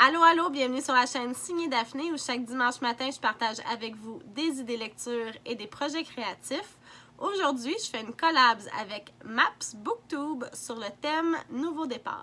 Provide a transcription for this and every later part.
Allô, allô, bienvenue sur la chaîne Signée Daphné où chaque dimanche matin, je partage avec vous des idées lecture et des projets créatifs. Aujourd'hui, je fais une collab avec Maps Booktube sur le thème Nouveau départ.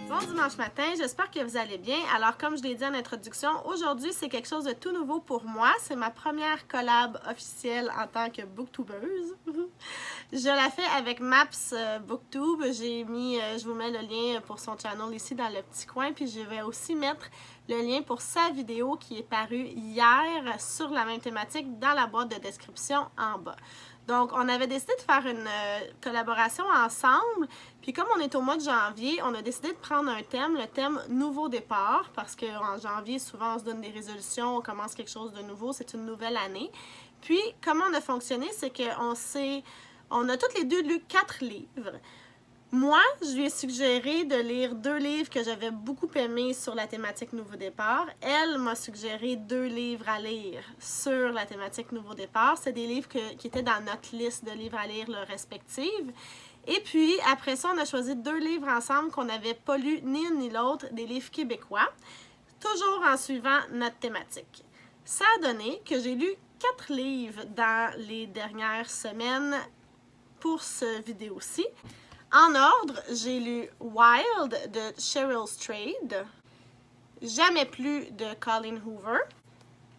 Bon dimanche matin, j'espère que vous allez bien. Alors comme je l'ai dit en introduction, aujourd'hui c'est quelque chose de tout nouveau pour moi. C'est ma première collab officielle en tant que booktubeuse. Je la fais avec Maps Booktube. Je vous mets le lien pour son channel ici dans le petit coin. Puis je vais aussi mettre le lien pour sa vidéo qui est parue hier sur la même thématique dans la boîte de description en bas. Donc, on avait décidé de faire une collaboration ensemble. Puis comme on est au mois de janvier, on a décidé de prendre un thème, le thème Nouveau départ, parce qu'en janvier, souvent, on se donne des résolutions, on commence quelque chose de nouveau, c'est une nouvelle année. Puis, comment on a fonctionné, c'est qu'on a toutes les deux lu 4 livres. Moi, je lui ai suggéré de lire 2 livres que j'avais beaucoup aimés sur la thématique Nouveau départ. Elle m'a suggéré 2 livres à lire sur la thématique Nouveau départ. C'est des livres qui étaient dans notre liste de livres à lire respective. Et puis, après ça, on a choisi 2 livres ensemble qu'on n'avait pas lus ni l'un ni l'autre, des livres québécois, toujours en suivant notre thématique. Ça a donné que j'ai lu 4 livres dans les dernières semaines pour cette vidéo-ci. En ordre, j'ai lu Wild de Cheryl Strayed, Jamais plus de Colleen Hoover,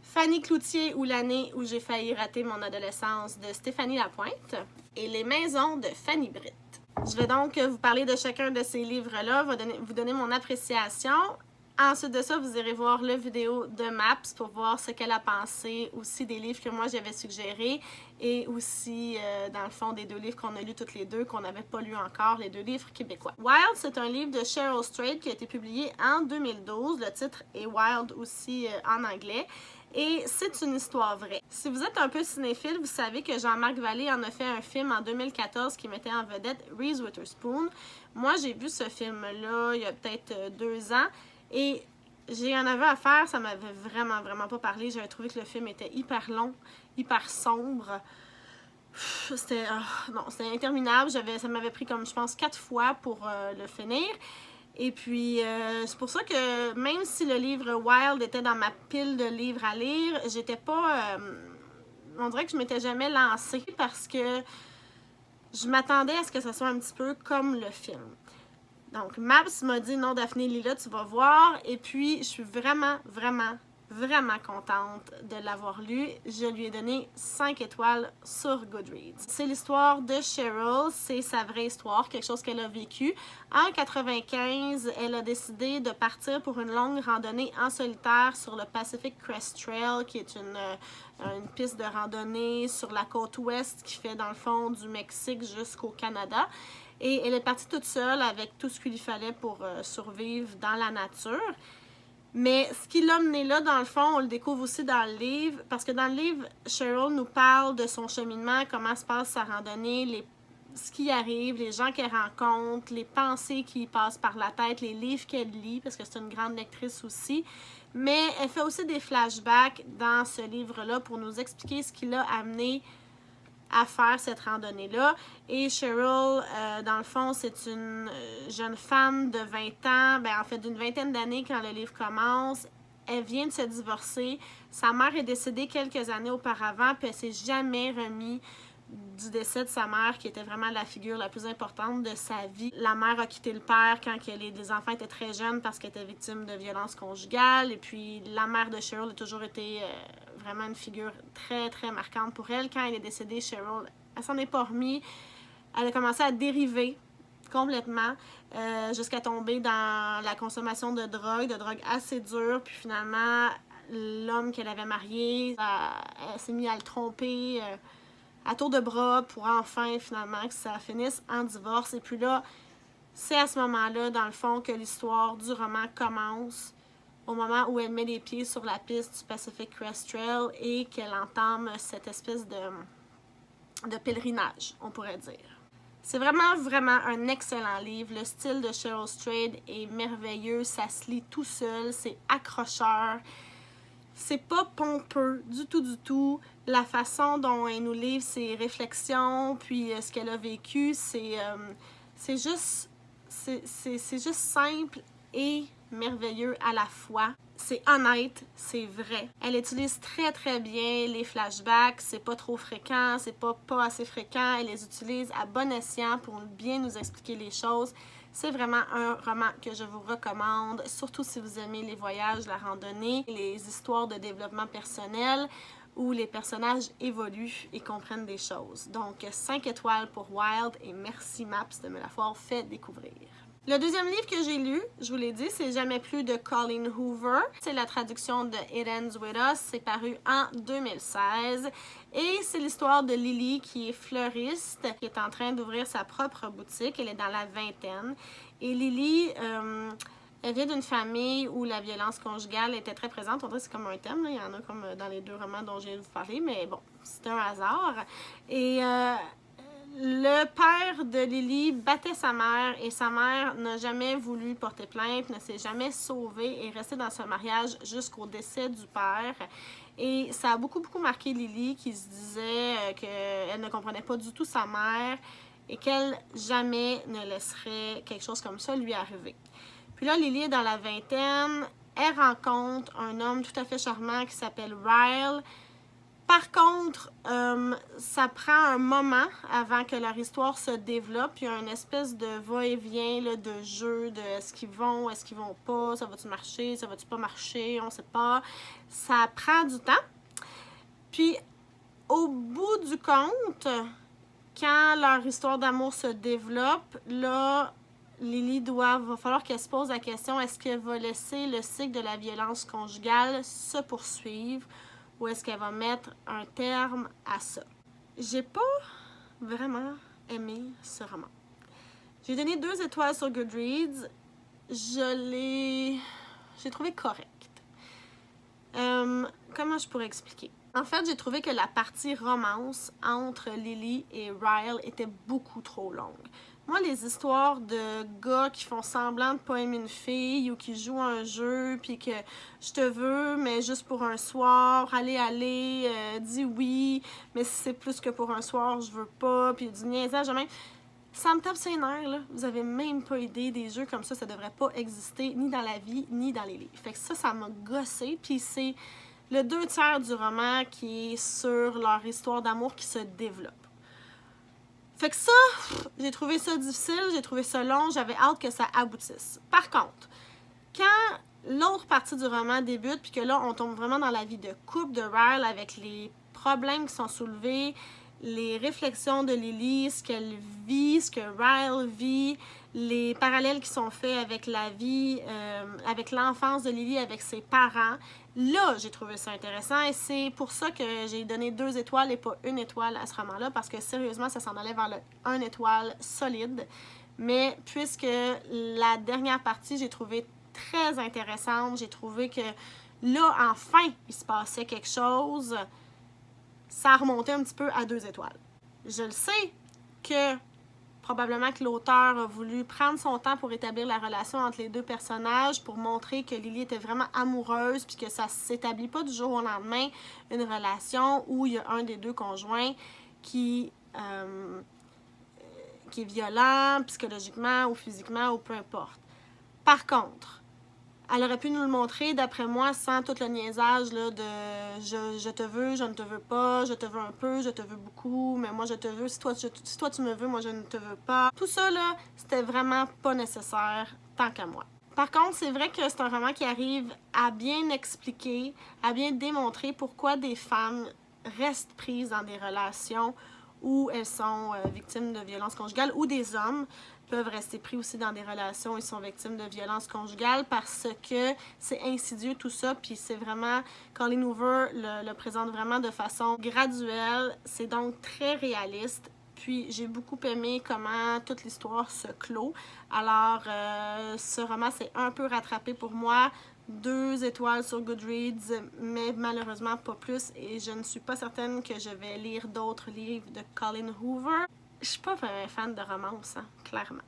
Fanny Cloutier ou l'année où j'ai failli rater mon adolescence de Stéphanie Lapointe et Les maisons de Fanny Britt. Je vais donc vous parler de chacun de ces livres-là, vous donner mon appréciation. Ensuite de ça, vous irez voir la vidéo de Maps pour voir ce qu'elle a pensé aussi des livres que moi j'avais suggérés et aussi, dans le fond, des 2 livres qu'on a lus toutes les deux, qu'on n'avait pas lus encore, les 2 livres québécois. Wild, c'est un livre de Cheryl Strayed qui a été publié en 2012. Le titre est Wild aussi en anglais. Et c'est une histoire vraie. Si vous êtes un peu cinéphile, vous savez que Jean-Marc Vallée en a fait un film en 2014 qui mettait en vedette Reese Witherspoon. Moi, j'ai vu ce film-là il y a peut-être 2 ans. Et j'ai un aveu à faire, ça m'avait vraiment pas parlé. J'avais trouvé que le film était hyper long, hyper sombre. C'était interminable. Ça m'avait pris comme, je pense, 4 fois pour le finir. Et puis, c'est pour ça que même si le livre Wild était dans ma pile de livres à lire, j'étais pas... on dirait que je m'étais jamais lancée parce que je m'attendais à ce que ça soit un petit peu comme le film. Donc, Maps m'a dit, non, Daphné, lis-le, tu vas voir. Et puis, je suis vraiment contente de l'avoir lu. Je lui ai donné 5 étoiles sur Goodreads. C'est l'histoire de Cheryl, c'est sa vraie histoire, quelque chose qu'elle a vécu. En 1995, elle a décidé de partir pour une longue randonnée en solitaire sur le Pacific Crest Trail, qui est une piste de randonnée sur la côte ouest qui fait dans le fond du Mexique jusqu'au Canada. Et elle est partie toute seule avec tout ce qu'il lui fallait pour survivre dans la nature. Mais ce qui l'a mené là, dans le fond, on le découvre aussi dans le livre. Parce que dans le livre, Cheryl nous parle de son cheminement, comment se passe sa randonnée, ce qui arrive, les gens qu'elle rencontre, les pensées qui passent par la tête, les livres qu'elle lit, parce que c'est une grande lectrice aussi. Mais elle fait aussi des flashbacks dans ce livre-là pour nous expliquer ce qui l'a amené à faire cette randonnée-là. Et Cheryl, dans le fond, c'est une jeune femme de 20 ans, en fait d'une vingtaine d'années quand le livre commence. Elle vient de se divorcer. Sa mère est décédée quelques années auparavant, puis elle s'est jamais remise du décès de sa mère, qui était vraiment la figure la plus importante de sa vie. La mère a quitté le père quand les enfants étaient très jeunes parce qu'elle était victime de violences conjugales. Et puis, la mère de Cheryl a toujours été vraiment une figure très marquante pour elle. Quand elle est décédée, Cheryl, elle s'en est pas remise. Elle a commencé à dériver complètement jusqu'à tomber dans la consommation de drogue assez dure. Puis finalement, l'homme qu'elle avait marié, elle s'est mise à le tromper à tour de bras pour enfin, finalement, que ça finisse en divorce. Et puis là, c'est à ce moment-là, dans le fond, que l'histoire du roman commence, au moment où elle met les pieds sur la piste du Pacific Crest Trail et qu'elle entame cette espèce de pèlerinage, on pourrait dire. C'est vraiment un excellent livre. Le style de Cheryl Strayed est merveilleux, ça se lit tout seul, c'est accrocheur. c'est pas pompeux du tout. La façon dont elle nous livre ses réflexions, puis ce qu'elle a vécu, c'est juste simple et merveilleux à la fois. C'est honnête, c'est vrai. Elle utilise très bien les flashbacks, c'est pas trop fréquent, c'est pas assez fréquent. Elle les utilise à bon escient pour bien nous expliquer les choses. C'est vraiment un roman que je vous recommande, surtout si vous aimez les voyages, la randonnée, les histoires de développement personnel où les personnages évoluent et comprennent des choses. Donc 5 étoiles pour Wild et merci Maps de me l'avoir fait découvrir. Le deuxième livre que j'ai lu, je vous l'ai dit, c'est Jamais plus de Colleen Hoover. C'est la traduction de It Ends With Us. C'est paru en 2016. Et c'est l'histoire de Lily qui est fleuriste, qui est en train d'ouvrir sa propre boutique. Elle est dans la vingtaine. Et Lily, elle vient d'une famille où la violence conjugale était très présente. On dirait que c'est comme un thème. Là. Il y en a comme dans les deux romans dont je viens de vous parler. Mais bon, c'est un hasard. Et le père de Lily battait sa mère et sa mère n'a jamais voulu porter plainte, ne s'est jamais sauvée et est restée dans ce mariage jusqu'au décès du père. Et ça a beaucoup marqué Lily qui se disait qu'elle ne comprenait pas du tout sa mère et qu'elle jamais ne laisserait quelque chose comme ça lui arriver. Puis là, Lily est dans la vingtaine, elle rencontre un homme tout à fait charmant qui s'appelle Ryle. Par contre, ça prend un moment avant que leur histoire se développe. Il y a une espèce de va-et-vient de jeu, de est-ce qu'ils vont pas, ça va-tu marcher, ça va-tu pas marcher, on sait pas. Ça prend du temps. Puis, au bout du compte, quand leur histoire d'amour se développe, là, Lily va falloir qu'elle se pose la question, est-ce qu'elle va laisser le cycle de la violence conjugale se poursuivre? Ou est-ce qu'elle va mettre un terme à ça? J'ai pas vraiment aimé ce roman. J'ai donné 2 étoiles sur Goodreads. J'ai trouvé correct. Comment je pourrais expliquer? En fait, j'ai trouvé que la partie romance entre Lily et Ryle était beaucoup trop longue. Moi, les histoires de gars qui font semblant de pas aimer une fille ou qui jouent un jeu puis que je te veux, mais juste pour un soir, allez, dis oui, mais si c'est plus que pour un soir, je veux pas, puis du niaisage, même. Ça me tape ses nerfs, là. Vous avez même pas idée, des jeux comme ça devrait pas exister ni dans la vie, ni dans les livres. Fait que ça m'a gossé, puis c'est le 2/3 du roman qui est sur leur histoire d'amour qui se développe. Fait que ça, j'ai trouvé ça difficile, j'ai trouvé ça long, j'avais hâte que ça aboutisse. Par contre, quand l'autre partie du roman débute, puis que là, on tombe vraiment dans la vie de couple de Ryle avec les problèmes qui sont soulevés, les réflexions de Lily, ce qu'elle vit, ce que Ryle vit, les parallèles qui sont faits avec la vie, avec l'enfance de Lily, avec ses parents. Là, j'ai trouvé ça intéressant et c'est pour ça que j'ai donné 2 étoiles et pas 1 étoile à ce roman-là parce que sérieusement, ça s'en allait vers le 1 étoile solide. Mais puisque la dernière partie, j'ai trouvé très intéressante, j'ai trouvé que là, enfin, il se passait quelque chose, ça a remonté un petit peu à 2 étoiles. Je le sais que probablement que l'auteur a voulu prendre son temps pour établir la relation entre les 2 personnages, pour montrer que Lily était vraiment amoureuse, puis que ça ne s'établit pas du jour au lendemain, une relation où il y a un des 2 conjoints qui est violent, psychologiquement ou physiquement, ou peu importe. Par contre, elle aurait pu nous le montrer, d'après moi, sans tout le niaisage là, de je te veux, je ne te veux pas, je te veux un peu, je te veux beaucoup, mais moi je te veux, si toi tu me veux, moi je ne te veux pas. Tout ça, là, c'était vraiment pas nécessaire, tant qu'à moi. Par contre, c'est vrai que c'est un roman qui arrive à bien expliquer, à bien démontrer pourquoi des femmes restent prises dans des relations où elles sont victimes de violences conjugales, ou des hommes peuvent rester pris aussi dans des relations où ils sont victimes de violences conjugales parce que c'est insidieux tout ça, puis c'est vraiment, Colleen Hoover le présente vraiment de façon graduelle, c'est donc très réaliste, puis j'ai beaucoup aimé comment toute l'histoire se clôt. Alors, ce roman s'est un peu rattrapé pour moi, 2 étoiles sur Goodreads, mais malheureusement pas plus, et je ne suis pas certaine que je vais lire d'autres livres de Colleen Hoover. Je suis pas vraiment fan de romance, hein, clairement.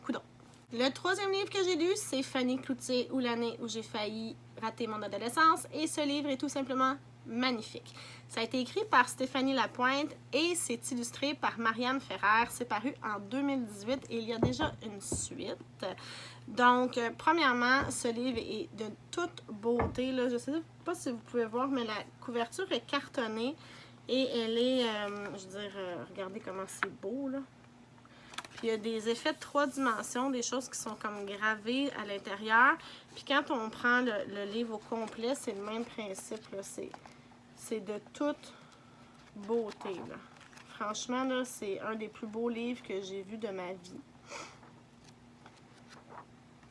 Coudonc. Le 3e livre que j'ai lu, c'est Fanny Cloutier ou l'année où j'ai failli raté mon adolescence et ce livre est tout simplement magnifique. Ça a été écrit par Stéphanie Lapointe et c'est illustré par Marianne Ferrer. C'est paru en 2018 et il y a déjà une suite. Donc, premièrement, ce livre est de toute beauté. Là. Je ne sais pas si vous pouvez voir, mais la couverture est cartonnée et elle est, je veux dire, regardez comment c'est beau, là. Puis il y a des effets de 3 dimensions, des choses qui sont comme gravées à l'intérieur. Puis quand on prend le livre au complet, c'est le même principe, là. C'est de toute beauté, là. Franchement, là, c'est un des plus beaux livres que j'ai vus de ma vie.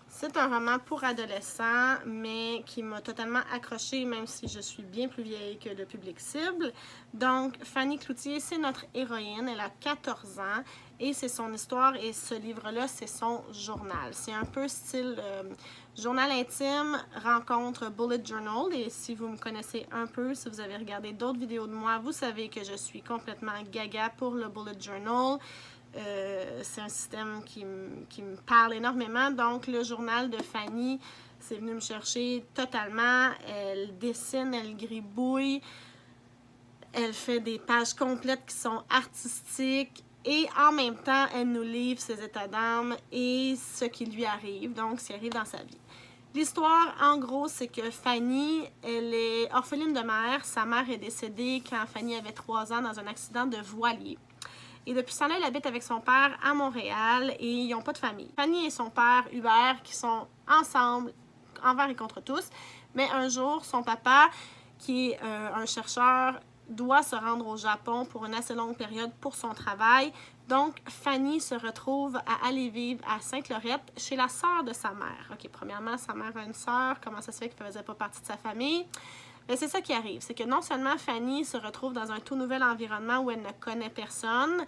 C'est un roman pour adolescents, mais qui m'a totalement accrochée, même si je suis bien plus vieille que le public cible. Donc, Fanny Cloutier, c'est notre héroïne. Elle a 14 ans et c'est son histoire. Et ce livre-là, c'est son journal. C'est un peu style journal intime, rencontre bullet journal. Et si vous me connaissez un peu, si vous avez regardé d'autres vidéos de moi, vous savez que je suis complètement gaga pour le bullet journal. C'est un système qui me parle énormément. Donc, le journal de Fanny, c'est venu me chercher totalement. Elle dessine, elle gribouille. Elle fait des pages complètes qui sont artistiques. Et en même temps, elle nous livre ses états d'âme et ce qui lui arrive. Donc, ce qui arrive dans sa vie. L'histoire, en gros, c'est que Fanny, elle est orpheline de mère. Sa mère est décédée quand Fanny avait 3 ans dans un accident de voilier. Et depuis ce temps-là, elle habite avec son père à Montréal et ils n'ont pas de famille. Fanny et son père, Hubert, qui sont ensemble, envers et contre tous. Mais un jour, son papa, qui est un chercheur, doit se rendre au Japon pour une assez longue période pour son travail. Donc, Fanny se retrouve à aller vivre à Sainte-Lorette chez la sœur de sa mère. OK, premièrement, sa mère a une sœur. Comment ça se fait qu'elle ne faisait pas partie de sa famille? Mais c'est ça qui arrive, c'est que non seulement Fanny se retrouve dans un tout nouvel environnement où elle ne connaît personne,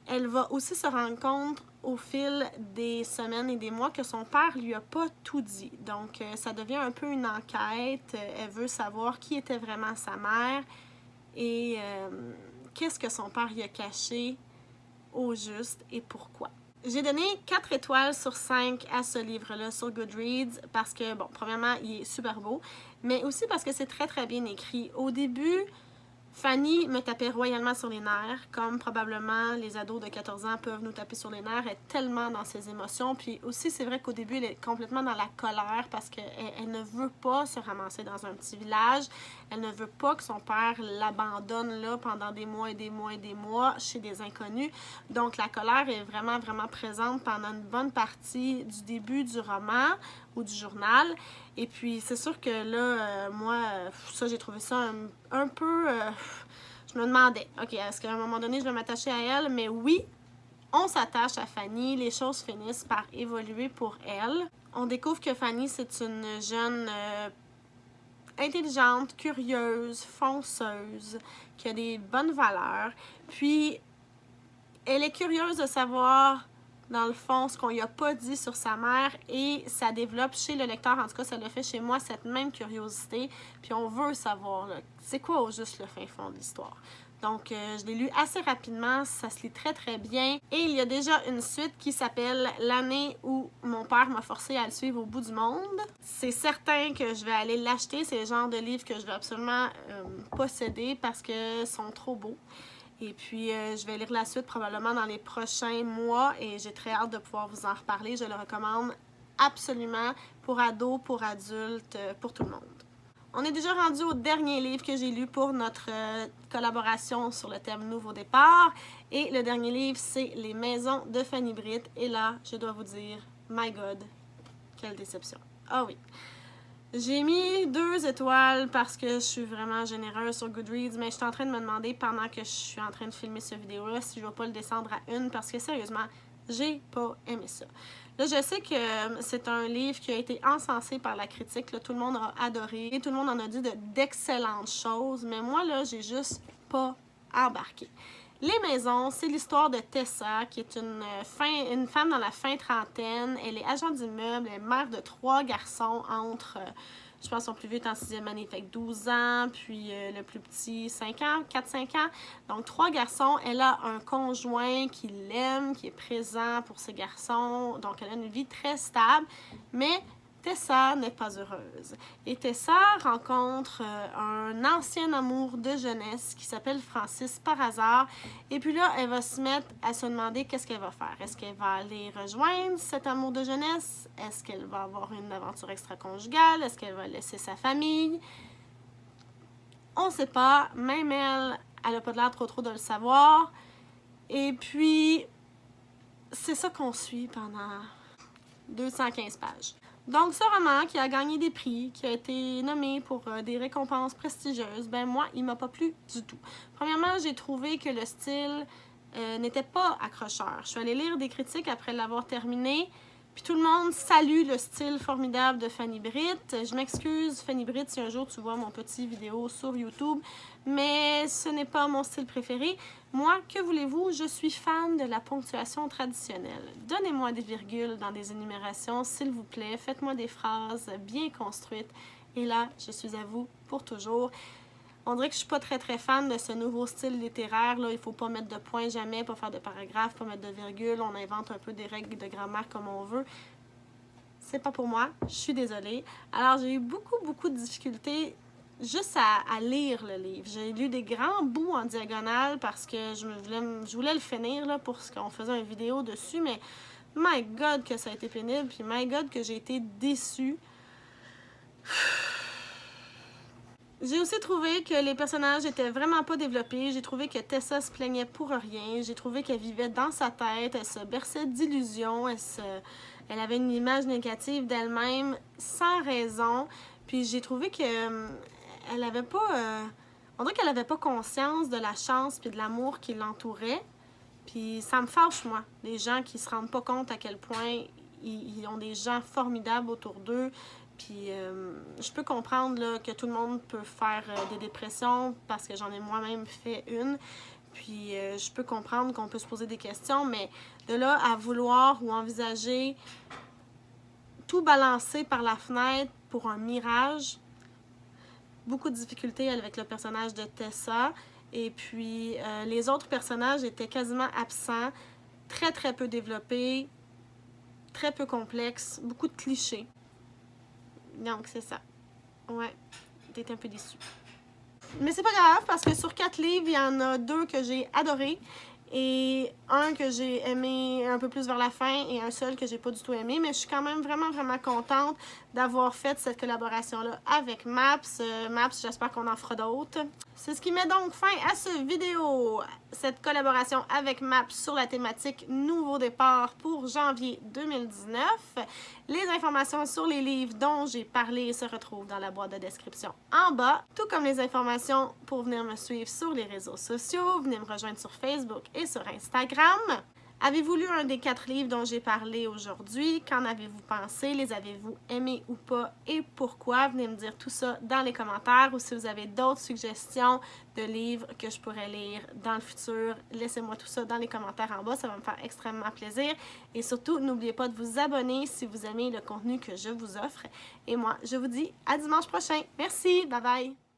elle va aussi se rendre compte au fil des semaines et des mois que son père lui a pas tout dit. Donc, ça devient un peu une enquête. Elle veut savoir qui était vraiment sa mère et qu'est-ce que son père lui a caché au juste et pourquoi. J'ai donné 4 étoiles sur 5 à ce livre-là sur Goodreads parce que, bon, premièrement, il est super beau, mais aussi parce que c'est très, très bien écrit. Au début, Fanny me tapait royalement sur les nerfs, comme probablement les ados de 14 ans peuvent nous taper sur les nerfs. Elle est tellement dans ses émotions. Puis aussi, c'est vrai qu'au début, elle est complètement dans la colère parce qu'elle ne veut pas se ramasser dans un petit village. Elle ne veut pas que son père l'abandonne là pendant des mois et des mois et des mois chez des inconnus. Donc, la colère est vraiment, vraiment présente pendant une bonne partie du début du roman ou du journal. Et puis, c'est sûr que là, moi, ça, j'ai trouvé ça un peu... je me demandais, OK, est-ce qu'à un moment donné, je vais m'attacher à elle? Mais oui, on s'attache à Fanny. Les choses finissent par évoluer pour elle. On découvre que Fanny, c'est une jeune intelligente, curieuse, fonceuse, qui a des bonnes valeurs. Puis, elle est curieuse de savoir... dans le fond, ce qu'on lui a pas dit sur sa mère et ça développe chez le lecteur, en tout cas ça le fait chez moi, cette même curiosité, puis on veut savoir c'est quoi au juste le fin fond de l'histoire. Donc je l'ai lu assez rapidement, ça se lit très très bien et il y a déjà une suite qui s'appelle L'année où mon père m'a forcé à le suivre au bout du monde. C'est certain que je vais aller l'acheter, c'est le genre de livre que je vais absolument posséder parce que sont trop beaux. Et puis, je vais lire la suite probablement dans les prochains mois et j'ai très hâte de pouvoir vous en reparler. Je le recommande absolument pour ados, pour adultes, pour tout le monde. On est déjà rendu au dernier livre que j'ai lu pour notre collaboration sur le thème Nouveau départ. Et le dernier livre, c'est Les maisons de Fanny Britt. Et là, je dois vous dire, my God, quelle déception. Ah oui. J'ai mis 2 étoiles parce que je suis vraiment généreuse sur Goodreads, mais je suis en train de me demander pendant que je suis en train de filmer cette vidéo-là si je vais pas le descendre à 1 parce que sérieusement, j'ai pas aimé ça. Là, je sais que c'est un livre qui a été encensé par la critique, là, tout le monde a adoré et tout le monde en a dit d'excellentes choses, mais moi, là, j'ai juste pas embarqué. Les maisons, c'est l'histoire de Tessa, qui est une femme dans la fin trentaine. Elle est agent d'immeuble, elle est mère de 3 garçons entre, je pense, son plus vieux est en 6e année, fait que 12 ans, puis le plus petit, 5 ans, 4-5 ans. Donc, 3 garçons. Elle a un conjoint qui l'aime, qui est présent pour ses garçons. Donc, elle a une vie très stable, mais Tessa n'est pas heureuse. Et Tessa rencontre un ancien amour de jeunesse qui s'appelle Francis par hasard. Et puis là, elle va se mettre à se demander qu'est-ce qu'elle va faire. Est-ce qu'elle va aller rejoindre cet amour de jeunesse? Est-ce qu'elle va avoir une aventure extra-conjugale? Est-ce qu'elle va laisser sa famille? On ne sait pas. Même elle n'a pas l'air trop de le savoir. Et puis, c'est ça qu'on suit pendant 215 pages. Donc, ce roman qui a gagné des prix, qui a été nommé pour des récompenses prestigieuses, ben moi, il m'a pas plu du tout. Premièrement, j'ai trouvé que le style n'était pas accrocheur. Je suis allée lire des critiques après l'avoir terminé, puis tout le monde salue le style formidable de Fanny Britt. Je m'excuse, Fanny Britt, si un jour tu vois mon petit vidéo sur YouTube, mais ce n'est pas mon style préféré. Moi, que voulez-vous, je suis fan de la ponctuation traditionnelle. Donnez-moi des virgules dans des énumérations, s'il vous plaît. Faites-moi des phrases bien construites. Et là, je suis à vous pour toujours. On dirait que je suis pas très fan de ce nouveau style littéraire. Là. Il faut pas mettre de points jamais, pas faire de paragraphes, pas mettre de virgules. On invente un peu des règles de grammaire comme on veut. C'est pas pour moi, je suis désolée. Alors, j'ai eu beaucoup de difficultés juste à lire le livre. J'ai lu des grands bouts en diagonale parce que je voulais le finir là, pour ce qu'on faisait une vidéo dessus, mais my God que ça a été pénible, puis my God que j'ai été déçue. J'ai aussi trouvé que les personnages étaient vraiment pas développés. J'ai trouvé que Tessa se plaignait pour rien. J'ai trouvé qu'elle vivait dans sa tête. Elle se berçait d'illusions. Elle avait une image négative d'elle-même sans raison. Puis j'ai trouvé que elle avait pas... on dirait qu'elle avait pas conscience de la chance puis de l'amour qui l'entourait. Puis ça me fâche, moi. Les gens qui se rendent pas compte à quel point ils ont des gens formidables autour d'eux. Puis je peux comprendre là, que tout le monde peut faire des dépressions parce que j'en ai moi-même fait une. Puis je peux comprendre qu'on peut se poser des questions, mais de là à vouloir ou envisager tout balancer par la fenêtre pour un mirage, beaucoup de difficultés avec le personnage de Tessa. Et puis les autres personnages étaient quasiment absents, très peu développés, très peu complexes, beaucoup de clichés. Donc, c'est ça. Ouais, t'es un peu déçue. Mais c'est pas grave, parce que sur 4 livres, il y en a 2 que j'ai adorés et un que j'ai aimé un peu plus vers la fin et un seul que j'ai pas du tout aimé. Mais je suis quand même vraiment contente d'avoir fait cette collaboration-là avec Maps. Maps, j'espère qu'on en fera d'autres. C'est ce qui met donc fin à cette vidéo. Cette collaboration avec Maps sur la thématique Nouveau départ pour janvier 2019. Les informations sur les livres dont j'ai parlé se retrouvent dans la boîte de description en bas, tout comme les informations pour venir me suivre sur les réseaux sociaux. Venez me rejoindre sur Facebook et sur Instagram. Avez-vous lu un des 4 livres dont j'ai parlé aujourd'hui? Qu'en avez-vous pensé? Les avez-vous aimés ou pas? Et pourquoi? Venez me dire tout ça dans les commentaires. Ou si vous avez d'autres suggestions de livres que je pourrais lire dans le futur, laissez-moi tout ça dans les commentaires en bas. Ça va me faire extrêmement plaisir. Et surtout, n'oubliez pas de vous abonner si vous aimez le contenu que je vous offre. Et moi, je vous dis à dimanche prochain. Merci! Bye bye!